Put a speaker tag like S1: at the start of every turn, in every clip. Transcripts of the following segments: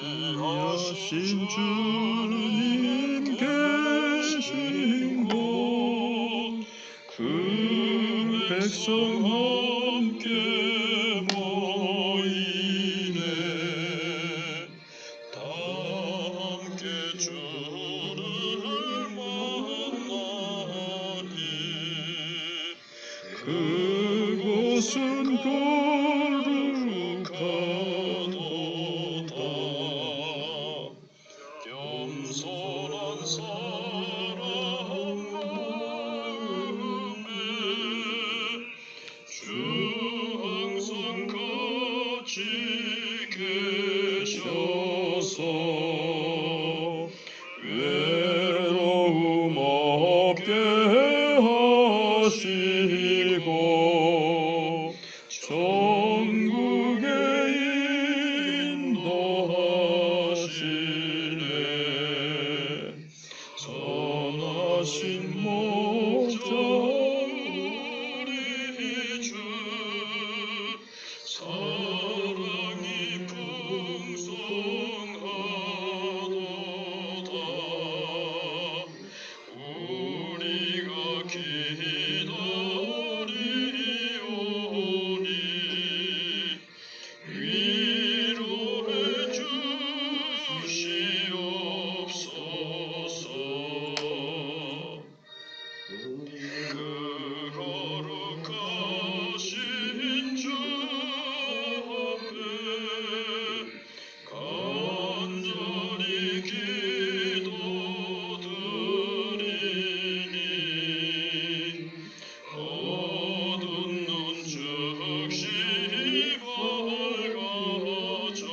S1: 위하신 주님 계신 곳 그 백성 함께 모이네. 다 함께 주를 만나니 그곳은 거룩하도다. 겸손한 사랑 마음에 주 항상 같이 계셔서 외로움 없게 하시고 천국에 인도하시네. 선하신 목자 우리 주 사랑이 풍성하도다. 우리가 기다리오니 위로해 주시옵소서. 그 거룩하신 주 앞에 간절히 기도드리니 어두운 눈 즉시 밝아져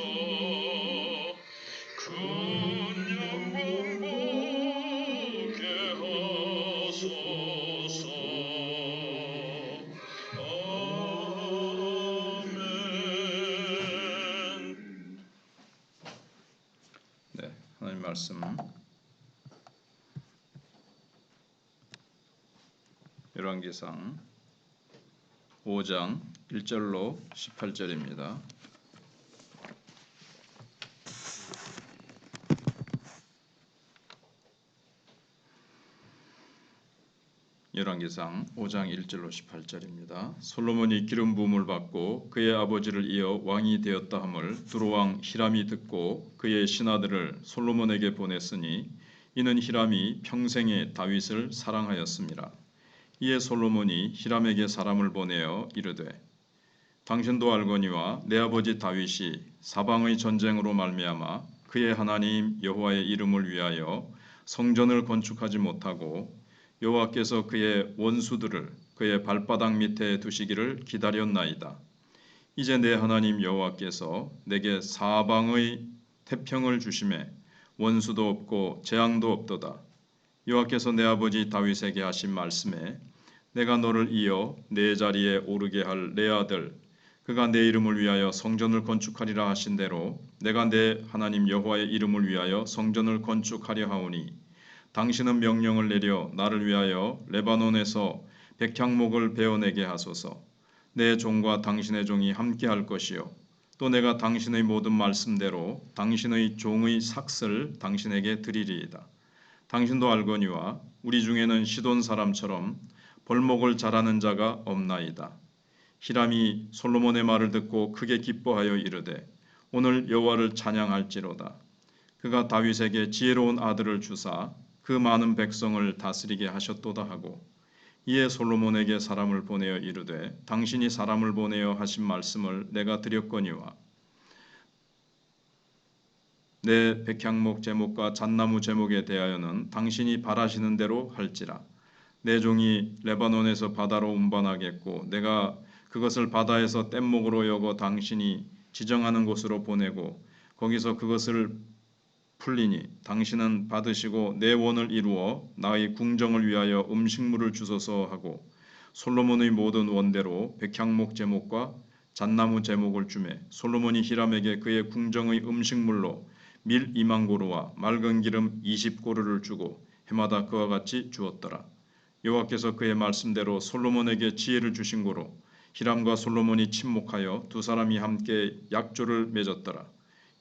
S1: 큰 영광 보게 하소서. 아멘.
S2: 네, 하나님 말씀 열왕기상 5장 1절로 18절입니다. 열왕기상 5장 1절로 18절입니다. 솔로몬이 기름 부음을 받고 그의 아버지를 이어 왕이 되었다 함을 두로왕 히람이 듣고 그의 신하들을 솔로몬에게 보냈으니 이는 히람이 평생에 다윗을 사랑하였습니다. 이에 솔로몬이 히람에게 사람을 보내어 이르되 당신도 알거니와 내 아버지 다윗이 사방의 전쟁으로 말미암아 그의 하나님 여호와의 이름을 위하여 성전을 건축하지 못하고 여호와께서 그의 원수들을 그의 발바닥 밑에 두시기를 기다렸나이다. 이제 내 하나님 여호와께서 내게 사방의 태평을 주심에 원수도 없고 재앙도 없도다. 여호와께서 내 아버지 다윗에게 하신 말씀에 내가 너를 이어 내 자리에 오르게 할 내 아들 그가 내 이름을 위하여 성전을 건축하리라 하신 대로 내가 내 하나님 여호와의 이름을 위하여 성전을 건축하려 하오니 당신은 명령을 내려 나를 위하여 레바논에서 백향목을 베어내게 하소서. 내 종과 당신의 종이 함께할 것이요 또 내가 당신의 모든 말씀대로 당신의 종의 삭슬 당신에게 드리리이다. 당신도 알거니와 우리 중에는 시돈 사람처럼 벌목을 잘하는 자가 없나이다. 히람이 솔로몬의 말을 듣고 크게 기뻐하여 이르되 오늘 여호와를 찬양할지로다. 그가 다윗에게 지혜로운 아들을 주사 그 많은 백성을 다스리게 하셨도다 하고 이에 솔로몬에게 사람을 보내어 이르되 당신이 사람을 보내어 하신 말씀을 내가 드렸거니와 내 백향목 제목과 잣나무 제목에 대하여는 당신이 바라시는 대로 할지라. 내 종이 레바논에서 바다로 운반하겠고 내가 그것을 바다에서 뗏목으로 여거 당신이 지정하는 곳으로 보내고 거기서 그것을 풀리니 당신은 받으시고 내 원을 이루어 나의 궁정을 위하여 음식물을 주소서 하고 솔로몬의 모든 원대로 백향목 제목과 잣나무 제목을 주매 솔로몬이 히람에게 그의 궁정의 음식물로 밀 2만 고루와 맑은 기름 20고루를 주고 해마다 그와 같이 주었더라. 여호와께서 그의 말씀대로 솔로몬에게 지혜를 주신 고로 히람과 솔로몬이 친목하여 두 사람이 함께 약조를 맺었더라.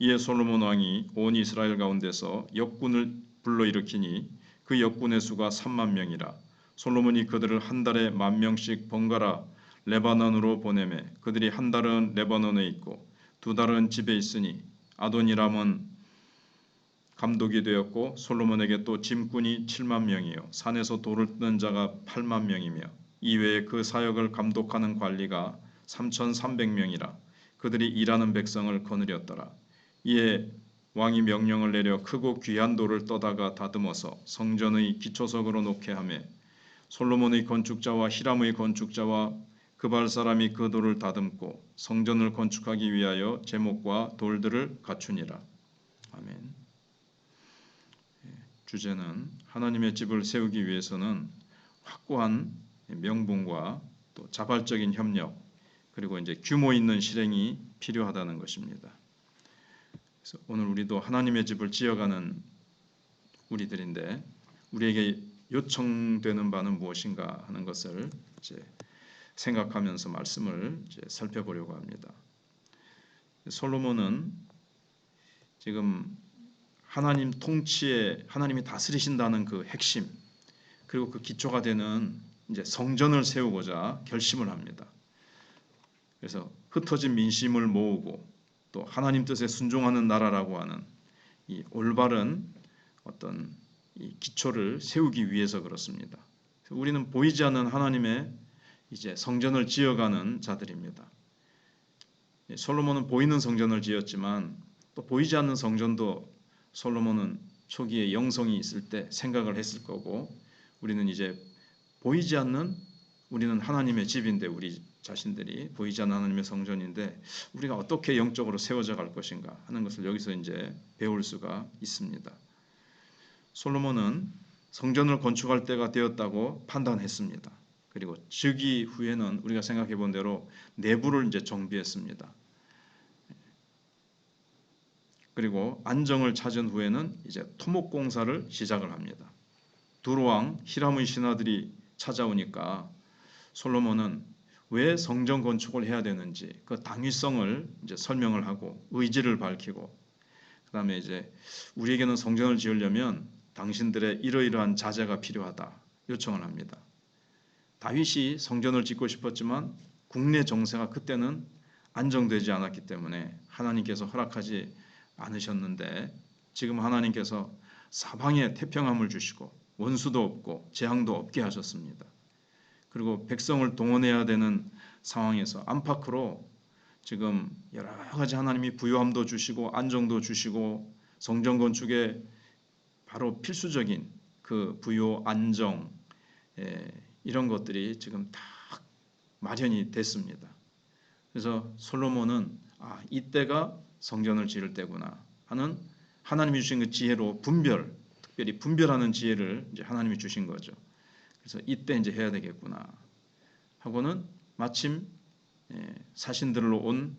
S2: 이에 솔로몬 왕이 온 이스라엘 가운데서 역군을 불러일으키니 그 역군의 수가 3만 명이라. 솔로몬이 그들을 한 달에 10,000명씩 번갈아 레바논으로 보내매 그들이 한 달은 레바논에 있고 두 달은 집에 있으니 아도니람은 감독이 되었고 솔로몬에게 또 짐꾼이 7만 명이요 산에서 돌을 뜨는 자가 8만 명이며 이외에 그 사역을 감독하는 관리가 3,300명이라. 그들이 일하는 백성을 거느렸더라. 이에 왕이 명령을 내려 크고 귀한 돌을 떠다가 다듬어서 성전의 기초석으로 놓게 하며 솔로몬의 건축자와 히람의 건축자와 그발 사람이 그 돌을 다듬고 성전을 건축하기 위하여 제목과 돌들을 갖추니라. 아멘. 주제는 하나님의 집을 세우기 위해서는 확고한 명분과 또 자발적인 협력 그리고 이제 규모 있는 실행이 필요하다는 것입니다. 그래서 오늘 우리도 하나님의 집을 지어가는 우리들인데 우리에게 요청되는 바는 무엇인가 하는 것을 이제 생각하면서 말씀을 이제 살펴보려고 합니다. 솔로몬은 지금 하나님 통치에 하나님이 다스리신다는 그 핵심 그리고 그 기초가 되는 이제 성전을 세우고자 결심을 합니다. 그래서 흩어진 민심을 모으고 또 하나님 뜻에 순종하는 나라라고 하는 이 올바른 어떤 이 기초를 세우기 위해서 그렇습니다. 우리는 보이지 않는 하나님의 이제 성전을 지어가는 자들입니다. 솔로몬은 보이는 성전을 지었지만 또 보이지 않는 성전도 솔로몬은 초기에 영성이 있을 때 생각을 했을 거고 우리는 이제 보이지 않는 우리는 하나님의 집인데 우리 자신들이 보이지 않는 하나님의 성전인데 우리가 어떻게 영적으로 세워져 갈 것인가 하는 것을 여기서 이제 배울 수가 있습니다. 솔로몬은 성전을 건축할 때가 되었다고 판단했습니다. 그리고 즉위 후에는 우리가 생각해 본 대로 내부를 이제 정비했습니다. 그리고 안정을 찾은 후에는 이제 토목 공사를 시작을 합니다. 두로왕 히람의 신하들이 찾아오니까 솔로몬은 왜 성전 건축을 해야 되는지 그 당위성을 이제 설명을 하고 의지를 밝히고 그다음에 이제 우리에게는 성전을 지으려면 당신들의 이러이러한 자재가 필요하다 요청을 합니다. 다윗이 성전을 짓고 싶었지만 국내 정세가 그때는 안정되지 않았기 때문에 하나님께서 허락하지 않으셨는데 지금 하나님께서 사방에 태평함을 주시고 원수도 없고 재앙도 없게 하셨습니다. 그리고 백성을 동원해야 되는 상황에서 안팎으로 지금 여러 가지 하나님이 부요함도 주시고 안정도 주시고 성전 건축에 바로 필수적인 그 부요 안정 이런 것들이 지금 다 마련이 됐습니다. 그래서 솔로몬은 이때가 성전을 지을 때구나 하는 하나님이 주신 그 지혜로 특별히 분별하는 지혜를 이제 하나님이 주신 거죠. 그래서 이때 이제 해야 되겠구나 하고는 마침 사신들로 온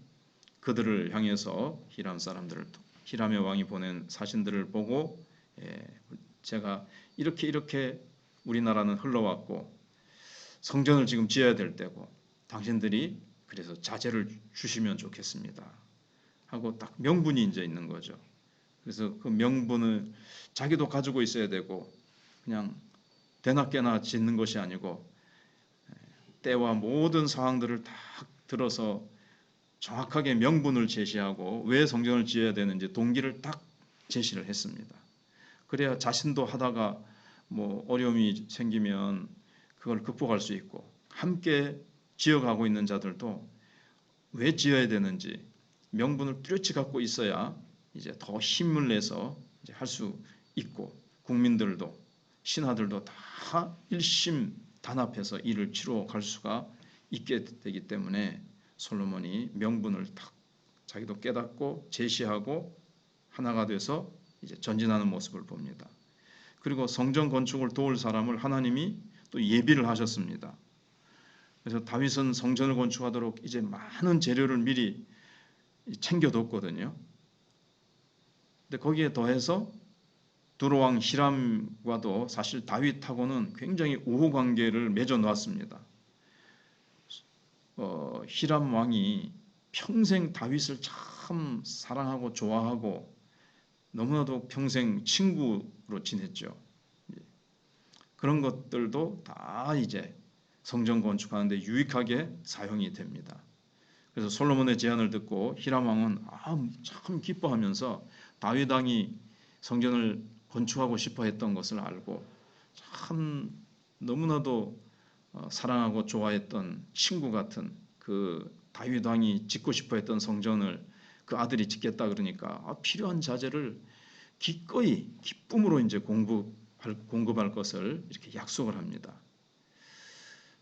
S2: 그들을 향해서 히람의 왕이 보낸 사신들을 보고 제가 이렇게 우리나라는 흘러왔고 성전을 지금 지어야 될 때고 당신들이 그래서 자재를 주시면 좋겠습니다 하고 딱 명분이 이제 있는 거죠. 그래서 그 명분을 자기도 가지고 있어야 되고 그냥 대낮게나 짓는 것이 아니고 때와 모든 상황들을 다 들어서 정확하게 명분을 제시하고 왜 성전을 지어야 되는지 동기를 딱 제시를 했습니다. 그래야 자신도 하다가 뭐 어려움이 생기면 그걸 극복할 수 있고 함께 지어가고 있는 자들도 왜 지어야 되는지 명분을 뚜렷이 갖고 있어야 이제 더 힘을 내서 이제 할 수 있고 국민들도 신하들도 다 일심단합해서 일을 치러 갈 수가 있게 되기 때문에 솔로몬이 명분을 딱 자기도 깨닫고 제시하고 하나가 돼서 이제 전진하는 모습을 봅니다. 그리고 성전 건축을 도울 사람을 하나님이 또 예비를 하셨습니다. 그래서 다윗은 성전을 건축하도록 이제 많은 재료를 미리 챙겨뒀거든요. 근데 거기에 더해서 두로왕 히람과도 사실 다윗하고는 굉장히 우호 관계를 맺어 놓았습니다. 히람 왕이 평생 다윗을 잘 참 사랑하고 좋아하고 너무나도 평생 친구로 지냈죠. 그런 것들도 다 이제 성전 건축하는데 유익하게 사용이 됩니다. 그래서 솔로몬의 제안을 듣고 히람 왕은 참 기뻐하면서 다윗 왕이 성전을 건축하고 싶어 했던 것을 알고 참 너무나도 사랑하고 좋아했던 친구 같은 그 다윗 왕이 짓고 싶어 했던 성전을 그 아들이 짓겠다 그러니까 필요한 자재를 기꺼이 기쁨으로 이제 공급할 것을 이렇게 약속을 합니다.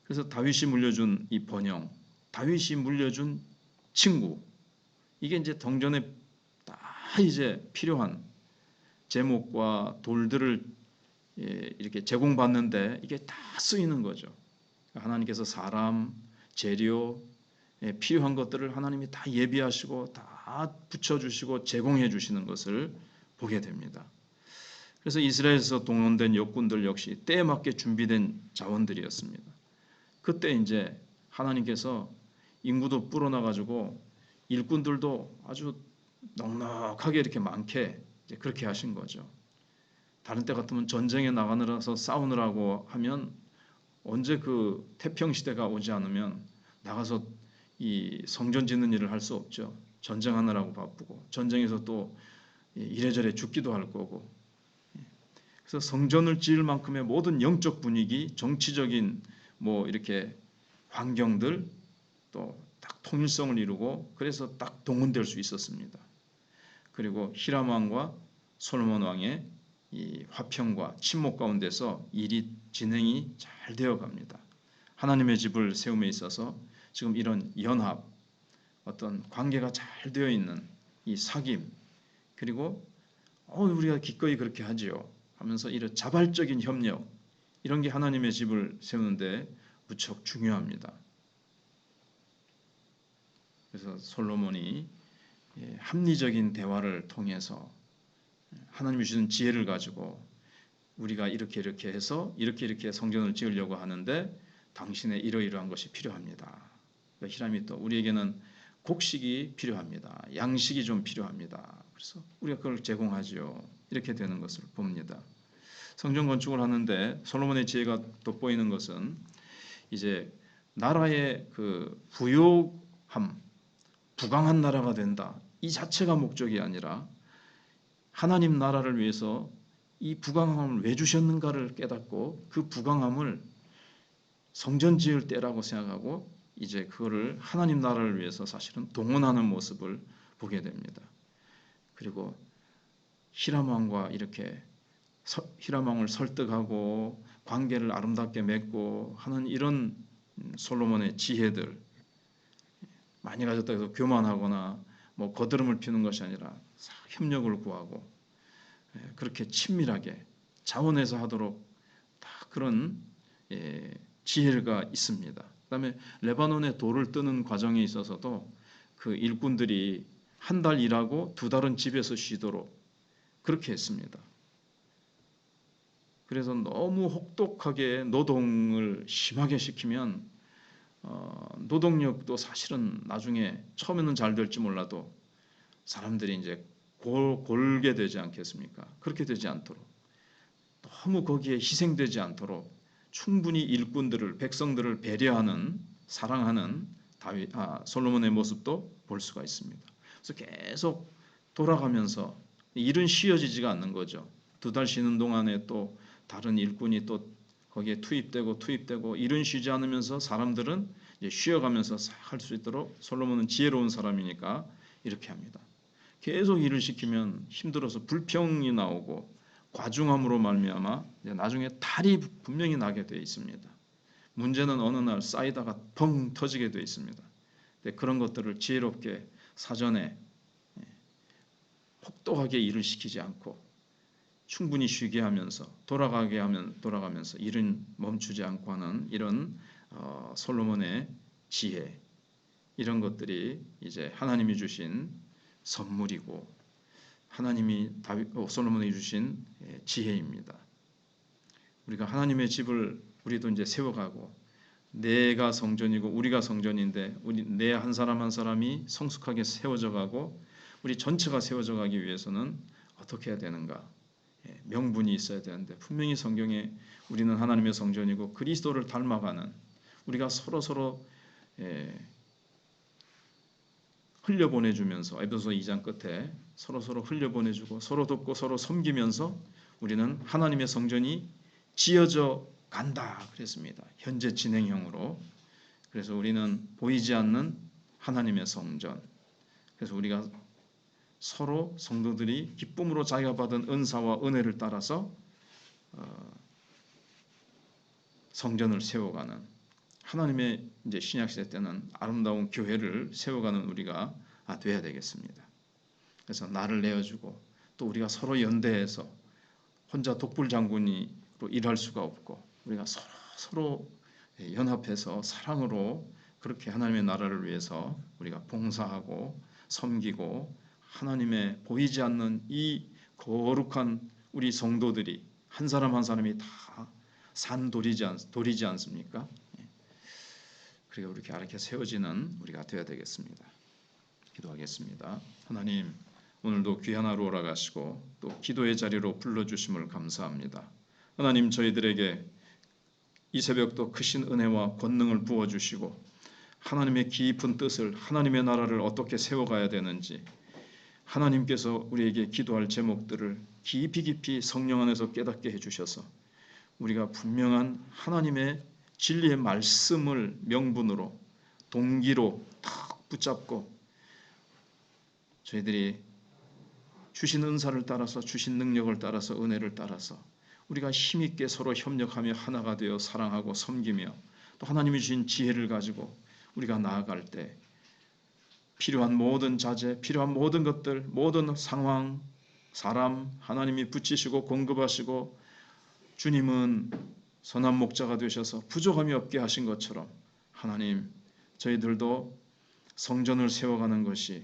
S2: 그래서 다윗이 물려준 이 번영, 다윗이 물려준 친구, 이게 이제 동전에 다 이제 필요한 제목과 돌들을 이렇게 제공받는데 이게 다 쓰이는 거죠. 하나님께서 사람, 재료, 필요한 것들을 하나님이 다 예비하시고 다 붙여주시고 제공해 주시는 것을 보게 됩니다. 그래서 이스라엘에서 동원된 역군들 역시 때에 맞게 준비된 자원들이었습니다. 그때 이제 하나님께서 인구도 불어나가지고 일꾼들도 아주 넉넉하게 이렇게 많게 이제 그렇게 하신 거죠. 다른 때 같으면 전쟁에 나가느라서 싸우느라고 하면 언제 그 태평 시대가 오지 않으면 나가서 이 성전 짓는 일을 할 수 없죠. 전쟁하느라고 바쁘고 전쟁에서 또 이래저래 죽기도 할 거고. 그래서 성전을 지을 만큼의 모든 영적 분위기, 정치적인 뭐 이렇게 환경들 또 딱 통일성을 이루고 그래서 딱 동원될 수 있었습니다. 그리고 히람 왕과 솔로몬 왕의 이 화평과 친목 가운데서 일이 진행이 잘 되어 갑니다. 하나님의 집을 세움에 있어서 지금 이런 연합, 어떤 관계가 잘 되어 있는 이 사귐, 그리고 우리가 기꺼이 그렇게 하지요 하면서 이런 자발적인 협력, 이런 게 하나님의 집을 세우는데 무척 중요합니다. 그래서 솔로몬이 합리적인 대화를 통해서 하나님이 주신 지혜를 가지고 우리가 이렇게 해서 이렇게 성전을 지으려고 하는데 당신의 이러이러한 것이 필요합니다. 히람이 또 우리에게는 곡식이 필요합니다. 양식이 좀 필요합니다. 그래서 우리가 그걸 제공하지요. 이렇게 되는 것을 봅니다. 성전 건축을 하는데 솔로몬의 지혜가 돋보이는 것은 이제 나라의 그 부요함, 부강한 나라가 된다. 이 자체가 목적이 아니라 하나님 나라를 위해서 이 부강함을 왜 주셨는가를 깨닫고 그 부강함을 성전 지을 때라고 생각하고 이제 그거를 하나님 나라를 위해서 사실은 동원하는 모습을 보게 됩니다. 그리고 히람 왕과 이렇게 히람 왕을 설득하고 관계를 아름답게 맺고 하는 이런 솔로몬의 지혜들, 많이 가졌다 해서 교만하거나 뭐 거드름을 피우는 것이 아니라 협력을 구하고 그렇게 친밀하게 자원해서 하도록 다 그런 지혜가 있습니다. 그다음에 레바논에 돌을 뜨는 과정에 있어서도 그 일꾼들이 한 달 일하고 2달은 집에서 쉬도록 그렇게 했습니다. 그래서 너무 혹독하게 노동을 심하게 시키면 노동력도 사실은 나중에 처음에는 잘 될지 몰라도 사람들이 이제 골게 되지 않겠습니까? 그렇게 되지 않도록 너무 거기에 희생되지 않도록 충분히 일꾼들을 백성들을 배려하는 사랑하는 솔로몬의 모습도 볼 수가 있습니다. 그래서 계속 돌아가면서 일은 쉬어지지가 않는 거죠. 2달 쉬는 동안에 또 다른 일꾼이 또 거기에 투입되고 일은 쉬지 않으면서 사람들은 이제 쉬어가면서 할 수 있도록 솔로몬은 지혜로운 사람이니까 이렇게 합니다. 계속 일을 시키면 힘들어서 불평이 나오고 과중함으로 말미암아 나중에 탈이 분명히 나게 되어 있습니다. 문제는 어느 날 쌓이다가 펑 터지게 되어 있습니다. 그런 것들을 지혜롭게 사전에 혹독하게 일을 시키지 않고 충분히 쉬게 하면서 돌아가면서 일은 멈추지 않고 하는 이런 솔로몬의 지혜, 이런 것들이 이제 하나님이 주신 선물이고 하나님이 솔로몬이 주신 지혜입니다. 우리가 하나님의 집을 우리도 이제 세워가고 내가 성전이고 우리가 성전인데 내 한 사람 한 사람이 성숙하게 세워져 가고 우리 전체가 세워져 가기 위해서는 어떻게 해야 되는가? 명분이 있어야 되는데 분명히 성경에 우리는 하나님의 성전이고 그리스도를 닮아가는 우리가 서로 흘려보내주면서 에베소 2장 끝에 서로 흘려보내주고 서로 돕고 서로 섬기면서 우리는 하나님의 성전이 지어져 간다 그랬습니다. 현재 진행형으로. 그래서 우리는 보이지 않는 하나님의 성전. 그래서 우리가 서로 성도들이 기쁨으로 자기가 받은 은사와 은혜를 따라서 성전을 세워가는 하나님의 이제 신약시대 때는 아름다운 교회를 세워가는 우리가 돼야 되겠습니다. 그래서 나를 내어주고 또 우리가 서로 연대해서 혼자 독불장군으로 일할 수가 없고 우리가 서로 연합해서 사랑으로 그렇게 하나님의 나라를 위해서 우리가 봉사하고 섬기고 하나님의 보이지 않는 이 거룩한 우리 성도들이 한 사람 한 사람이 다 돌이지 않습니까? 그리고 이렇게 세워지는 우리가 되어야 되겠습니다. 기도하겠습니다. 하나님, 오늘도 귀한 하루 오라가시고 또 기도의 자리로 불러주심을 감사합니다. 하나님, 저희들에게 이 새벽도 크신 은혜와 권능을 부어주시고 하나님의 깊은 뜻을 하나님의 나라를 어떻게 세워가야 되는지 하나님께서 우리에게 기도할 제목들을 깊이 성령 안에서 깨닫게 해주셔서 우리가 분명한 하나님의 진리의 말씀을 명분으로 동기로 탁 붙잡고 저희들이 주신 은사를 따라서 주신 능력을 따라서 은혜를 따라서 우리가 힘있게 서로 협력하며 하나가 되어 사랑하고 섬기며 또 하나님이 주신 지혜를 가지고 우리가 나아갈 때 필요한 모든 자재, 필요한 모든 것들, 모든 상황, 사람 하나님이 붙이시고 공급하시고 주님은 선한 목자가 되셔서 부족함이 없게 하신 것처럼 하나님 저희들도 성전을 세워가는 것이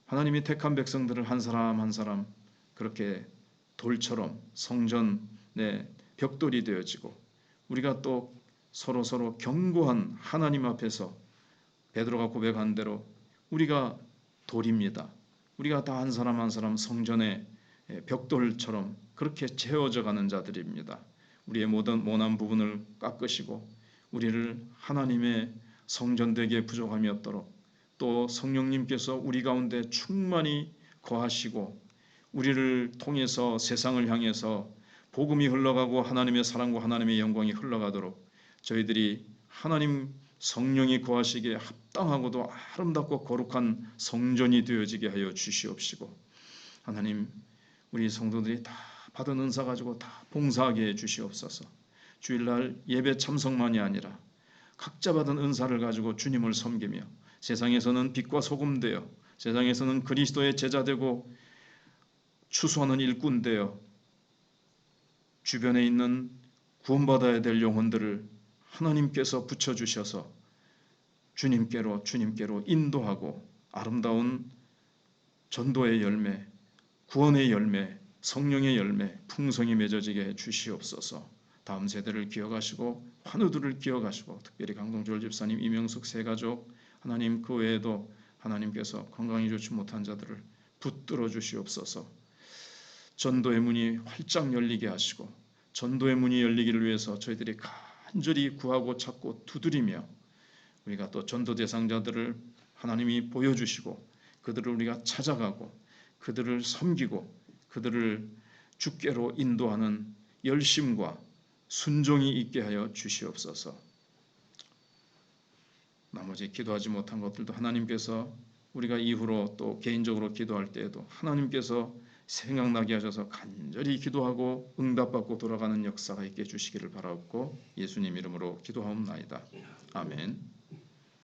S2: 하나님이 택한 백성들을 한 사람 한 사람 그렇게 돌처럼 성전의 벽돌이 되어지고 우리가 또 서로 견고한 하나님 앞에서 베드로가 고백한 대로 우리가 돌입니다. 우리가 다 한 사람 한 사람 성전의 벽돌처럼 그렇게 채워져 가는 자들입니다. 우리의 모든 모난 부분을 깎으시고 우리를 하나님의 성전 되기에 부족함이 없도록 또 성령님께서 우리 가운데 충만히 거하시고 우리를 통해서 세상을 향해서 복음이 흘러가고 하나님의 사랑과 하나님의 영광이 흘러가도록 저희들이 하나님 성령이 거하시기에 합당하고도 아름답고 거룩한 성전이 되어지게 하여 주시옵시고 하나님 우리 성도들이 다 받은 은사 가지고 다 봉사하게 해 주시옵소서. 주일날 예배 참석만이 아니라 각자 받은 은사를 가지고 주님을 섬기며 세상에서는 빛과 소금 되어 세상에서는 그리스도의 제자 되고 추수하는 일꾼 되어 주변에 있는 구원받아야 될 영혼들을 하나님께서 붙여주셔서 주님께로 인도하고 아름다운 전도의 열매, 구원의 열매, 성령의 열매, 풍성이 맺어지게 해 주시옵소서. 다음 세대를 기억하시고 환우들을 기억하시고 특별히 강동철 집사님, 이명숙 세 가족 하나님 그 외에도 하나님께서 건강이 좋지 못한 자들을 붙들어 주시옵소서. 전도의 문이 활짝 열리게 하시고 전도의 문이 열리기를 위해서 저희들이 간절히 구하고 찾고 두드리며 우리가 또 전도 대상자들을 하나님이 보여주시고 그들을 우리가 찾아가고 그들을 섬기고 그들을 주께로 인도하는 열심과 순종이 있게 하여 주시옵소서. 나머지 기도하지 못한 것들도 하나님께서 우리가 이후로 또 개인적으로 기도할 때에도 하나님께서 생각나게 하셔서 간절히 기도하고 응답받고 돌아가는 역사가 있게 해주시기를 바라옵고 예수님 이름으로 기도하옵나이다. 아멘.